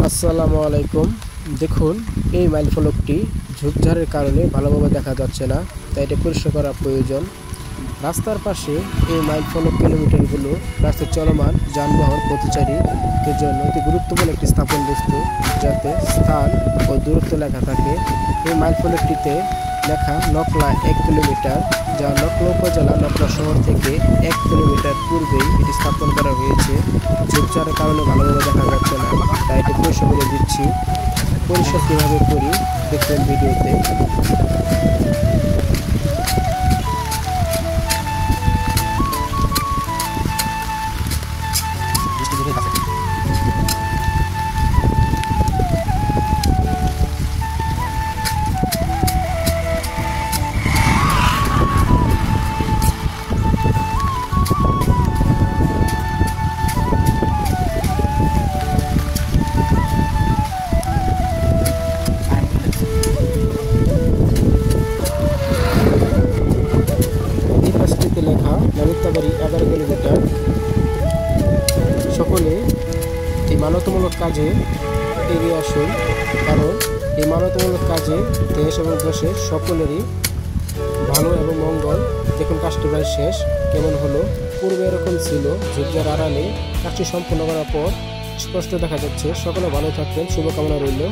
আসসালামু আলাইকুম। দেখুন, এই মাইল ফলকটি ঝোপঝাড়ের কারণে ভালোভাবে দেখা যাচ্ছে না, তাই এটা পরিষ্কার করা প্রয়োজন। রাস্তার পাশে এই মাইল ফলক কিলোমিটারগুলো রাস্তায় চলমান যানবাহন পথচারীদের জন্য অতি গুরুত্বপূর্ণ একটি স্থাপন বস্তু, যাতে স্থান ও দূরত্ব লেখা থাকে। এই মাইল ফলকটিতে লেখা নকলা 1 কিলোমিটার, যা নকলা উপজেলা নকলা শহর থেকে 1 কিলোমিটার পূর্বেই এটি স্থাপন করা হয়েছে। ঝোপঝাড়ের কারণে ভালোভাবে দেখা যাচ্ছে না, তাই এটি পরিষ্কার করে দিচ্ছি। পরিষ্কার কীভাবে করি দেখবেন ভিডিওতে। লেখা নালিতাবাড়ি 11 কিলোমিটার। সকলে এই মানবতামূলক কাজে এগিয়ে আসুন, কারণ এই মানবতামূলক কাজে দেশ এবং দেশের সকলেরই ভালো এবং মঙ্গল। দেখুন, কাজটি প্রায় শেষ। কেমন হলো? পূর্বে এরকম ছিল, ঝোপঝাড় আড়ালে কাজটি সম্পূর্ণ করার পর স্পষ্ট দেখা যাচ্ছে। সকলে ভালো থাকবেন, শুভকামনা রইল।